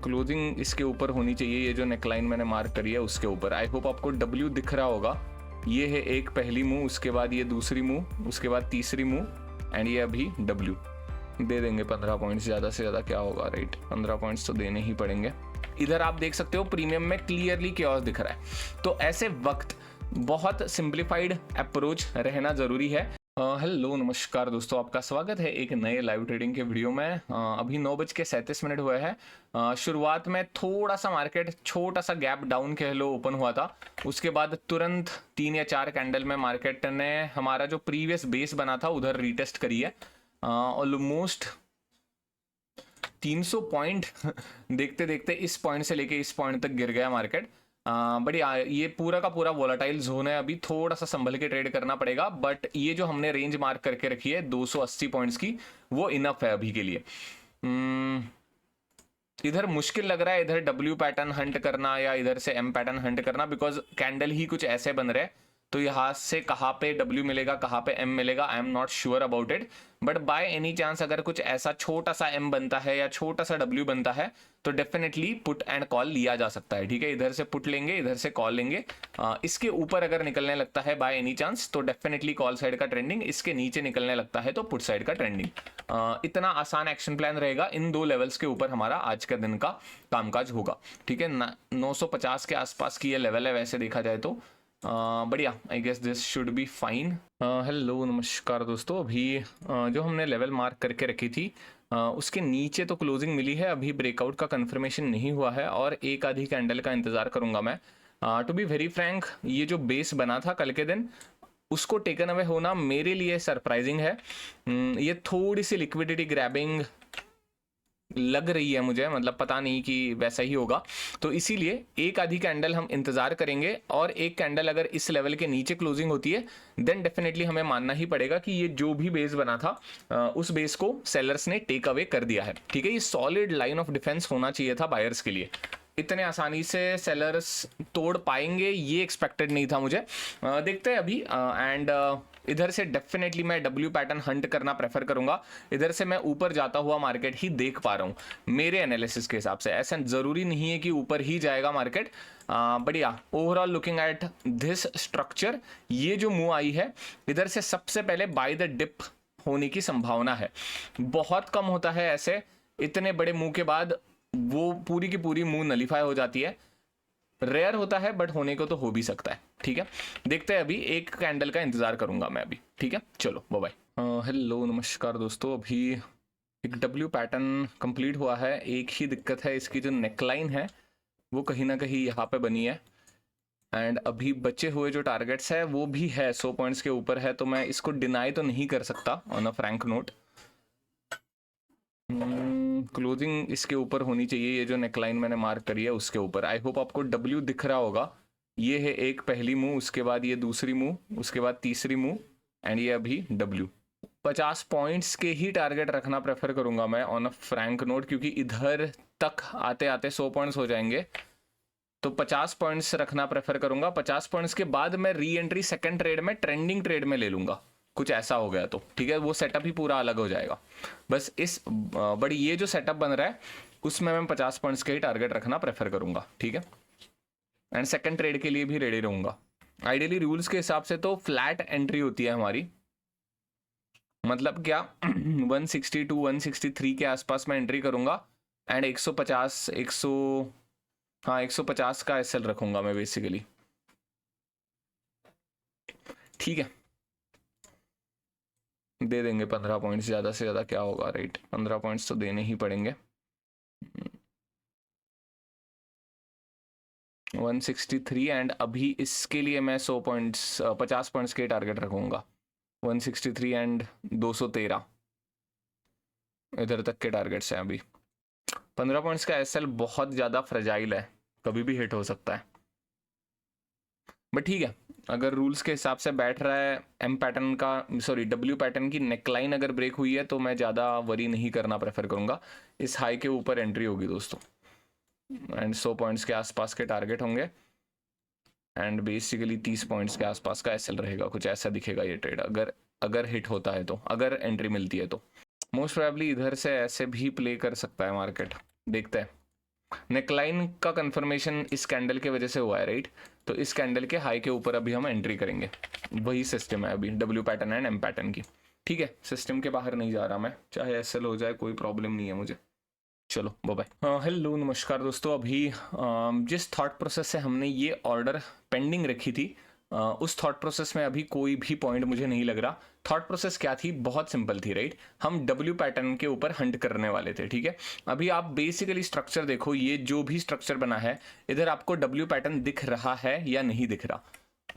Closing इसके ऊपर होनी चाहिए, ये जो नेकलाइन मैंने मार्क करी है उसके ऊपर। आई होप आपको डब्ल्यू दिख रहा होगा। ये है एक पहली मूव, उसके बाद ये दूसरी मूव, उसके बाद तीसरी मूव एंड ये अभी डब्ल्यू। दे देंगे 15 पॉइंट्स, ज़्यादा से ज़्यादा क्या होगा, राइट? 15 पॉइंट्स तो देने ही पड़ेंगे। इधर आप देख सकते हो प्रीमियम में क्लियरली क्योस दिख रहा है। तो ऐसे वक्त बहुत सिंप्लीफाइड अप्रोच रहना ज़रूरी है। हेलो नमस्कार दोस्तों, आपका स्वागत है एक नए लाइव ट्रेडिंग के वीडियो में। अभी 9:37 हुए हैं। शुरुआत में थोड़ा सा मार्केट छोटा सा गैप डाउन कह लो ओपन हुआ था, उसके बाद तुरंत 3 या 4 कैंडल में मार्केट ने हमारा जो प्रीवियस बेस बना था उधर रीटेस्ट करी है। ऑलमोस्ट 300 पॉइंट देखते देखते इस पॉइंट से लेके इस पॉइंट तक गिर गया मार्केट। बढ़िया, ये पूरा का पूरा वोलाटाइल जोन है, अभी थोड़ा सा संभल के ट्रेड करना पड़ेगा। बट ये जो हमने रेंज मार्क करके रखी है 280 पॉइंट्स की, वो इनफ है अभी के लिए। इधर मुश्किल लग रहा है इधर डब्ल्यू पैटर्न हंट करना या इधर से एम पैटर्न हंट करना, बिकॉज कैंडल ही कुछ ऐसे बन रहे हैं। तो यहाँ से कहाँ पे डब्ल्यू मिलेगा, कहाँ पे एम मिलेगा, आई am not sure about it. But by any chance अगर कुछ ऐसा छोटा सा एम बनता है या छोटा सा डब्ल्यू बनता है तो डेफिनेटली पुट एंड कॉल लिया जा सकता है। ठीक है, इधर से पुट लेंगे, इधर से कॉल लेंगे। इसके ऊपर अगर निकलने लगता है बाय एनी चांस तो डेफिनेटली कॉल साइड का ट्रेंडिंग, इसके नीचे निकलने लगता है तो पुट साइड का ट्रेंडिंग। इतना आसान एक्शन प्लान रहेगा। इन दो लेवल्स के ऊपर हमारा आज का दिन का कामकाज होगा। ठीक है, 950 के आसपास की ये लेवल है वैसे देखा जाए तो। बढ़िया, I guess this should be fine. Hello नमस्कार दोस्तों, अभी जो हमने लेवल मार्क करके रखी थी उसके नीचे तो क्लोजिंग मिली है, अभी ब्रेकआउट का कंफर्मेशन नहीं हुआ है और एक आधी कैंडल का इंतजार करूंगा मैं। टू बी वेरी फ्रैंक, ये जो बेस बना था कल के दिन उसको टेकन अवे होना मेरे लिए सरप्राइजिंग है। ये थोड़ी सी लिक्विडिटी ग्रैबिंग लग रही है मुझे, मतलब पता नहीं कि वैसा ही होगा। तो इसीलिए एक आधी कैंडल हम इंतजार करेंगे और एक कैंडल अगर इस लेवल के नीचे क्लोजिंग होती है देन डेफिनेटली हमें मानना ही पड़ेगा कि ये जो भी बेस बना था उस बेस को सेलर्स ने टेक अवे कर दिया है। ठीक है, ये सॉलिड लाइन ऑफ डिफेंस होना चाहिए था बायर्स के लिए। इतने आसानी से सेलर्स तोड़ पाएंगे ये एक्सपेक्टेड नहीं था मुझे। देखते हैं अभी। एंड इधर से डेफिनेटली मैं डब्ल्यू पैटर्न हंट करना प्रेफर करूंगा। इधर से मैं ऊपर जाता हुआ मार्केट ही देख पा रहा हूं मेरे एनालिसिस के हिसाब से। ऐसा जरूरी नहीं है कि ऊपर ही जाएगा मार्केट। बढ़िया, overall looking at this structure, ये जो मूव आई है इधर से सबसे पहले बाय द डिप होने की संभावना है। बहुत कम होता है ऐसे, इतने बड़े मूव के बाद वो पूरी की पूरी मूव नलीफाई हो जाती है। रेयर होता है बट होने को तो हो भी सकता है। ठीक है, देखते हैं, अभी एक कैंडल का इंतजार करूंगा मैं अभी। ठीक है, चलो बाय बाय। हेलो नमस्कार दोस्तों, अभी एक डब्ल्यू पैटर्न कंप्लीट हुआ है। एक ही दिक्कत है, इसकी जो नेकलाइन है वो कहीं ना कहीं यहाँ पे बनी है एंड अभी बचे हुए जो टारगेट्स है वो भी है 100 पॉइंट्स के ऊपर है, तो मैं इसको डिनाई तो नहीं कर सकता on a Frank note. Closing इसके ऊपर होनी चाहिए, ये जो नेकलाइन मैंने मार्क करी है उसके ऊपर। आई होप आपको डब्ल्यू दिख रहा होगा। ये है एक पहली मूव, उसके बाद ये दूसरी मूव, उसके बाद तीसरी मूव एंड ये अभी डब्ल्यू। 50 पॉइंट्स के ही टारगेट रखना प्रेफर करूंगा मैं ऑन अ फ्रैंक नोट, क्योंकि इधर तक आते आते 100 पॉइंट्स हो जाएंगे तो 50 पॉइंट्स रखना प्रेफर करूंगा। 50 पॉइंट्स के बाद मैं री एंट्री सेकेंड ट्रेड में ट्रेंडिंग ट्रेड में ले लूंगा, कुछ ऐसा हो गया तो। ठीक है, वो सेटअप ही पूरा अलग हो जाएगा। बस इस बड़ी ये जो सेटअप बन रहा है उसमें मैं 50 पॉइंट्स के ही टारगेट रखना प्रेफर करूंगा। ठीक है, एंड सेकंड ट्रेड के लिए भी रेडी रहूंगा। आइडियली रूल्स के हिसाब से तो फ्लैट एंट्री होती है हमारी, मतलब क्या 162 163 के आसपास मैं एंट्री करूंगा एंड 150 150 का एसएल रखूंगा मैं बेसिकली। ठीक है, दे देंगे 15 पॉइंट्स, ज़्यादा से ज़्यादा क्या होगा, राइट? 15 पॉइंट्स तो देने ही पड़ेंगे। 163 एंड अभी इसके लिए मैं 100 पॉइंट्स 50 पॉइंट्स के टारगेट रखूंगा। 163 एंड 213 इधर तक के टारगेट्स हैं अभी। 15 पॉइंट्स का एसएल बहुत ज़्यादा फ्रेजाइल है, कभी भी हिट हो सकता है। बट ठीक है, अगर रूल्स के हिसाब से बैठ रहा है एम पैटर्न का, सॉरी डब्ल्यू पैटर्न की नेकलाइन अगर ब्रेक हुई है तो मैं ज़्यादा वरी नहीं करना प्रेफर करूंगा। इस हाई के ऊपर एंट्री होगी दोस्तों एंड 100 पॉइंट्स के आसपास के टारगेट होंगे एंड बेसिकली 30 पॉइंट्स के आसपास का एसएल रहेगा, कुछ ऐसा दिखेगा ये ट्रेड अगर हिट होता है तो, अगर एंट्री मिलती है तो। मोस्ट प्रोबेबली इधर से ऐसे भी प्ले कर सकता है मार्केट, देखते हैं। नेकलाइन का कंफर्मेशन इस कैंडल के वजह से हुआ है, राइट? तो इस कैंडल के हाई के ऊपर अभी हम एंट्री करेंगे, वही सिस्टम है अभी W pattern and M pattern की, ठीक है? सिस्टम के बाहर नहीं जा रहा मैं, चाहे एसएल हो जाए कोई प्रॉब्लम नहीं है मुझे। चलो बाय बाय। हेलो नमस्कार दोस्तों, अभी जिस थॉट प्रोसेस से हमने ये ऑर्डर पेंडिंग रखी थी, उस थॉट प्रोसेस में अभी कोई भी पॉइंट मुझे नहीं लग रहा। थॉट प्रोसेस क्या थी? बहुत सिंपल थी, राइट? हम डब्ल्यू पैटर्न के ऊपर हंट करने वाले थे, ठीक है? अभी आप बेसिकली स्ट्रक्चर देखो, ये जो भी स्ट्रक्चर बना है, इधर आपको डब्ल्यू पैटर्न दिख रहा है या नहीं दिख रहा?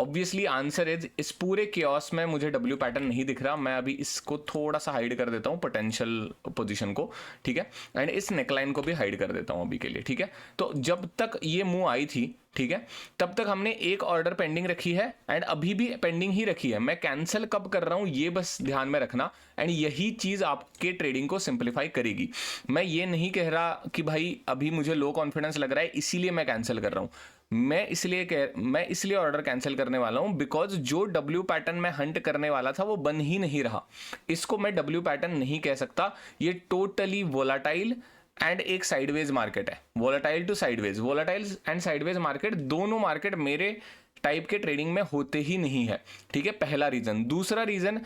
ऑब्वियसली आंसर इज, इस पूरे केओस में मुझे डब्ल्यू पैटर्न नहीं दिख रहा। मैं अभी इसको थोड़ा सा हाइड कर देता हूँ, पोटेंशियल पोजीशन को, ठीक है? एंड इस नेकलाइन को भी हाइड कर देता हूँ अभी के लिए, ठीक है? तो जब तक ये मूव आई थी, ठीक है, तब तक हमने एक ऑर्डर पेंडिंग रखी है एंड अभी भी पेंडिंग ही रखी है। मैं कैंसिल कब कर रहा हूं ये बस ध्यान में रखना, एंड यही चीज आपके ट्रेडिंग को सिंप्लीफाई करेगी। मैं ये नहीं कह रहा कि भाई अभी मुझे लो कॉन्फिडेंस लग रहा है इसीलिए मैं कैंसिल कर रहा हूं। मैं इसलिए ऑर्डर कैंसिल करने वाला हूं बिकॉज जो डब्ल्यू पैटर्न मैं हंट करने वाला था वो बन ही नहीं रहा। इसको मैं डब्ल्यू पैटर्न नहीं कह सकता, ये टोटली वोलाटाइल एंड एक साइडवेज मार्केट है। Volatile to sideways, volatile and sideways market, दोनों मार्केट मेरे टाइप के ट्रेडिंग में होते ही नहीं है, ठीक है? पहला रीजन। दूसरा reason,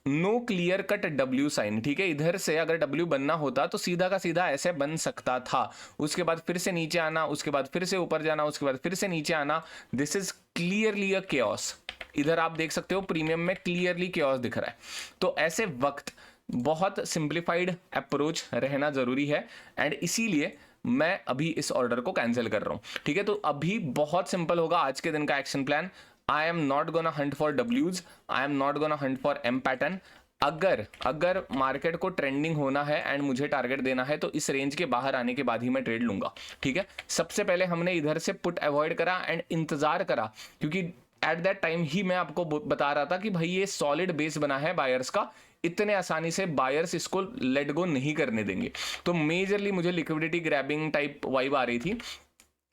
no clear cut W sign, ठीक है? इधर से अगर डब्ल्यू बनना होता तो सीधा का सीधा ऐसे बन सकता था, उसके बाद फिर से नीचे आना, उसके बाद फिर से ऊपर जाना, उसके बाद फिर से नीचे आना। This is clearly a chaos. इधर आप देख सकते हो प्रीमियम में क्लियरली केओस दिख रहा है। तो ऐसे वक्त बहुत सिंप्लीफाइड अप्रोच रहना जरूरी है, एंड इसीलिए मैं अभी इस ऑर्डर को कैंसिल कर रहा हूं, ठीक है? तो अभी बहुत सिंपल होगा आज के दिन का action plan. I am not gonna hunt for डब्ल्यूज, I am not gonna hunt for M pattern. अगर मार्केट को ट्रेंडिंग होना है एंड मुझे टारगेट देना है तो इस रेंज के बाहर आने के बाद ही मैं ट्रेड लूंगा, ठीक है? सबसे पहले हमने इधर से पुट अवॉइड करा एंड इंतजार करा, क्योंकि एट दैट टाइम ही मैं आपको बता रहा था कि भाई ये सॉलिड बेस बना है बायर्स का, इतने आसानी से बायर्स इसको लेट गो नहीं करने देंगे। तो मेजरली मुझे लिक्विडिटी ग्रैबिंग टाइप वाइब आ रही थी,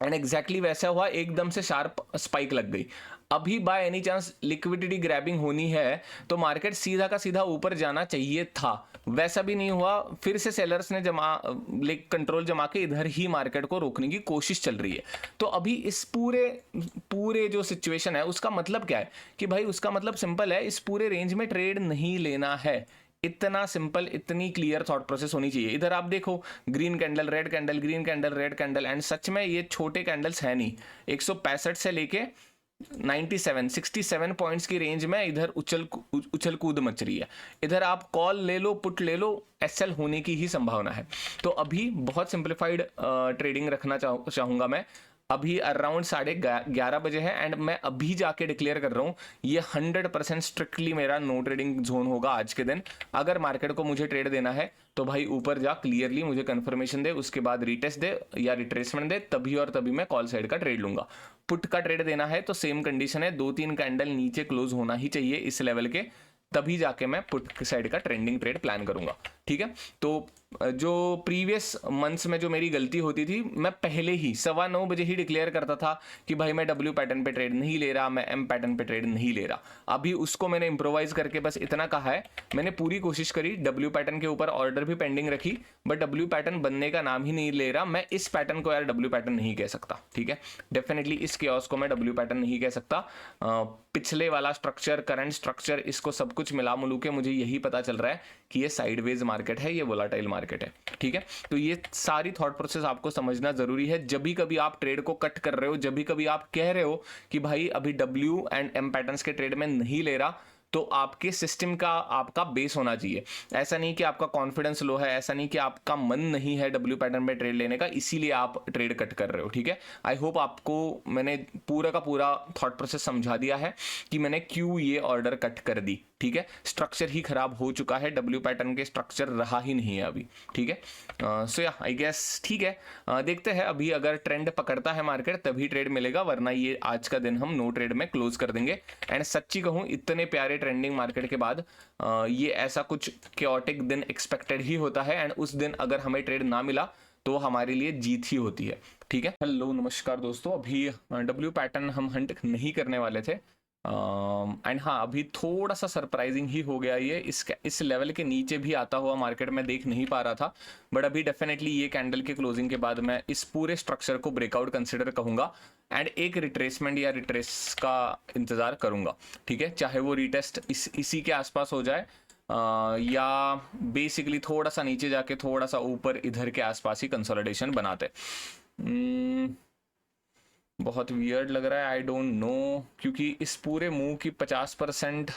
एंड एग्जैक्टली वैसा हुआ, एकदम से शार्प स्पाइक लग गई। अभी by any chance liquidity grabbing होनी है तो मार्केट सीधा का सीधा ऊपर जाना चाहिए था, वैसा भी नहीं हुआ। फिर से सेलर्स ने कंट्रोल जमा के इधर ही मार्केट को रोकने की कोशिश चल रही है। तो अभी इस पूरे जो सिचुएशन है उसका मतलब क्या है कि भाई उसका मतलब सिंपल है, इस पूरे रेंज में ट्रेड नहीं लेना है। इतना सिंपल, इतनी क्लियर थॉट प्रोसेस होनी चाहिए। इधर आप देखो, green candle, red candle, green candle, red candle, and such में ये छोटे कैंडल्स है नहीं। 165 से लेके 67 पॉइंट्स की रेंज में इधर उछल कूद मच रही है। इधर आप कॉल ले लो, पुट ले लो, एसएल होने की ही संभावना है। तो अभी बहुत सिंप्लीफाइड ट्रेडिंग रखना चाहूंगा मैं। अभी अराउंड 11:30 बजे है एंड मैं अभी जाके डिक्लेयर कर रहा हूँ ये 100% स्ट्रिक्टली मेरा नो ट्रेडिंग जोन होगा आज के दिन। अगर मार्केट को मुझे ट्रेड देना है तो भाई ऊपर जा, क्लियरली मुझे कंफर्मेशन दे, उसके बाद रिटेस्ट दे या रिट्रेसमेंट दे, तभी और तभी मैं कॉल साइड का ट्रेड लूंगा। पुट का ट्रेड देना है तो सेम कंडीशन है, 2-3 कैंडल नीचे क्लोज होना ही चाहिए इस लेवल के, तभी जाके मैं पुट साइड का ट्रेंडिंग ट्रेड प्लान करूंगा, ठीक है? तो जो प्रीवियस मंथ्स में जो मेरी गलती होती थी, मैं पहले ही 9:15 बजे ही डिक्लेयर करता था कि भाई मैं डब्ल्यू पैटर्न पे ट्रेड नहीं ले रहा, मैं एम पैटर्न पे ट्रेड नहीं ले रहा। अभी उसको मैंने इंप्रोवाइज करके बस इतना कहा है, मैंने पूरी कोशिश करी, डब्ल्यू पैटर्न के ऊपर ऑर्डर भी पेंडिंग रखी, बट डब्ल्यू पैटर्न बनने का नाम ही नहीं ले रहा। मैं इस पैटर्न को यार डब्ल्यू पैटर्न नहीं कह सकता, ठीक है? डेफिनेटली इस केओस को मैं डब्ल्यू पैटर्न नहीं कह सकता। पिछले वाला स्ट्रक्चर, करंट स्ट्रक्चर, इसको सब कुछ मिला मुलू के मुझे यही पता चल रहा है कि ये साइडवेज मार्केट है, ये वोलाटाइल मार्केट है, ठीक है? तो ये सारी थॉट प्रोसेस आपको समझना जरूरी है। जब भी कभी आप ट्रेड को कट कर रहे हो, जब भी कभी आप कह रहे हो कि भाई अभी डब्ल्यू एंड एम पैटर्न्स के ट्रेड में नहीं ले रहा, तो आपके सिस्टम का आपका बेस होना चाहिए। ऐसा नहीं कि आपका कॉन्फिडेंस लो है, ऐसा नहीं कि आपका मन नहीं है डब्ल्यू पैटर्न में ट्रेड लेने का, इसीलिए आप ट्रेड कट कर रहे हो, ठीक है? आई होप आपको मैंने पूरा का पूरा थॉट प्रोसेस समझा दिया है कि मैंने क्यों ये ऑर्डर कट कर दी, ठीक है? स्ट्रक्चर ही खराब हो चुका है, डब्ल्यू पैटर्न के स्ट्रक्चर रहा ही नहीं है अभी, ठीक है? सो या आई गेस ठीक है, देखते हैं अभी अगर ट्रेंड पकड़ता है मार्केट तभी ट्रेड मिलेगा, वरना ये आज का दिन हम नो ट्रेड में क्लोज कर देंगे। एंड सच्ची कहूं, इतने प्यारे ट्रेंडिंग मार्केट के बाद ये ऐसा कुछ क्योटिक दिन एक्सपेक्टेड ही होता है, एंड उस दिन अगर हमें ट्रेड ना मिला तो हमारे लिए जीत ही होती है, ठीक है? हेलो नमस्कार दोस्तों, अभी डब्ल्यू पैटर्न हम हंट नहीं करने वाले थे, एंड हाँ, अभी थोड़ा सा सरप्राइजिंग ही हो गया ये, इस लेवल के नीचे भी आता हुआ मार्केट में देख नहीं पा रहा था, बट अभी डेफिनेटली ये कैंडल के क्लोजिंग के बाद मैं इस पूरे स्ट्रक्चर को ब्रेकआउट कंसिडर कहूंगा एंड एक रिट्रेसमेंट या रिट्रेस का इंतजार करूंगा, ठीक है, चाहे वो रिटेस्ट इसी के आसपास हो जाए या बेसिकली थोड़ा सा नीचे जाके थोड़ा सा ऊपर इधर के आसपास ही कंसोलिडेशन बनाते। बहुत वियर्ड लग रहा है, आई डोंट नो, क्योंकि इस पूरे मूव की 50%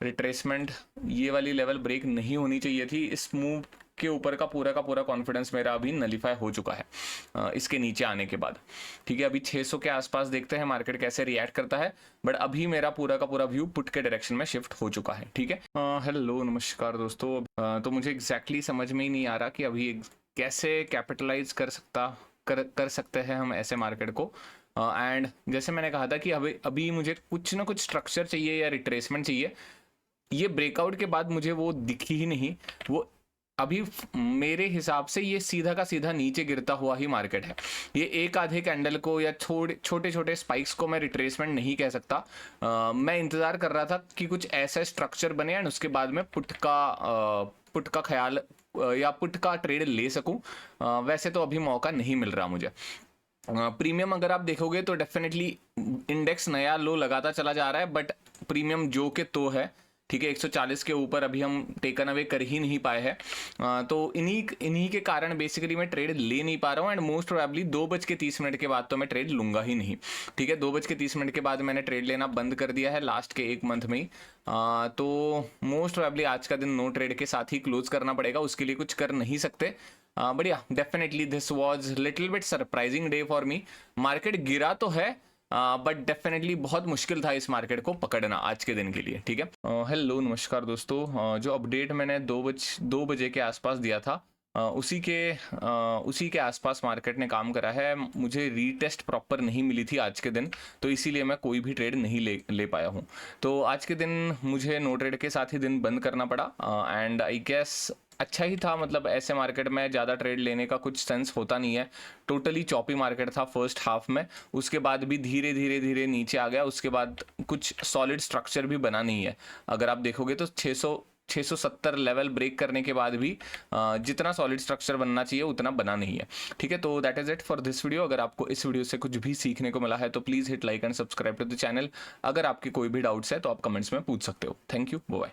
रिट्रेसमेंट ये वाली लेवल ब्रेक नहीं होनी चाहिए थी। इस मूव के ऊपर का पूरा कॉन्फिडेंस मेरा अभी नलीफाई हो चुका है इसके नीचे आने के बाद, ठीक है। अभी 600 के आसपास देखते हैं मार्केट कैसे रिएक्ट करता है, बट अभी मेरा पूरा का पूरा व्यू पुट के डायरेक्शन में शिफ्ट हो चुका है, ठीक है। हेलो नमस्कार दोस्तों, तो मुझे एग्जैक्टली समझ में ही नहीं आ रहा कि अभी कैसे कैपिटलाइज कर सकते हैं हम ऐसे मार्केट को। एंड जैसे मैंने कहा था कि अभी मुझे कुछ ना कुछ स्ट्रक्चर चाहिए या रिट्रेसमेंट चाहिए। ये ब्रेकआउट के बाद मुझे वो दिखी ही नहीं। वो अभी मेरे हिसाब से ये सीधा का सीधा नीचे गिरता हुआ ही मार्केट है। ये एक आधे कैंडल को या छोटे छोटे स्पाइक्स को मैं रिट्रेसमेंट नहीं कह सकता। मैं इंतजार कर रहा था कि कुछ ऐसा स्ट्रक्चर बने एंड उसके बाद में पुट का ख्याल या पुट का ट्रेड ले सकूं। वैसे तो अभी मौका नहीं मिल रहा मुझे। प्रीमियम अगर आप देखोगे तो डेफिनेटली इंडेक्स नया लो लगाता चला जा रहा है, बट प्रीमियम जो के तो है, ठीक है, 140 के ऊपर अभी हम टेकन अवे कर ही नहीं पाए हैं। तो इन्हीं के कारण बेसिकली मैं ट्रेड ले नहीं पा रहा हूँ एंड मोस्ट प्रोबेबली 2:30 के बाद तो मैं ट्रेड लूंगा ही नहीं, ठीक है। 2:30 के बाद मैंने ट्रेड लेना बंद कर दिया है लास्ट के 1 मंथ में ही। तो मोस्ट प्रोबेबली आज का दिन नो ट्रेड के साथ ही क्लोज करना पड़ेगा, उसके लिए कुछ कर नहीं सकते। बट या definitely this was little bit surprising day for me. Market गिरा तो है, बट डेफिनेटली बहुत मुश्किल था इस मार्केट को पकड़ना आज के दिन के लिए, ठीक है। हेलो नमस्कार दोस्तों, जो अपडेट मैंने 2 बजे के आसपास दिया था, उसी के आसपास मार्केट ने काम करा है। मुझे रीटेस्ट प्रॉपर नहीं मिली थी आज के दिन, तो इसीलिए मैं कोई भी ट्रेड नहीं ले पाया हूँ। तो आज के दिन मुझे नो ट्रेड के साथ ही दिन बंद करना पड़ा एंड आई गेस अच्छा ही था। मतलब ऐसे मार्केट में ज़्यादा ट्रेड लेने का कुछ सेंस होता नहीं है। टोटली चॉपी मार्केट था फर्स्ट हाफ में, उसके बाद भी धीरे धीरे नीचे आ गया। उसके बाद कुछ सॉलिड स्ट्रक्चर भी बना नहीं है। अगर आप देखोगे तो 670 लेवल ब्रेक करने के बाद भी जितना सॉलिड स्ट्रक्चर बनना चाहिए उतना बना नहीं है, ठीक है। तो that is it for this video. अगर आपको इस वीडियो से कुछ भी सीखने को मिला है तो please hit like and subscribe to the channel. अगर आपके कोई भी डाउट्स है तो आप कमेंट्स में पूछ सकते हो। Thank you, bye.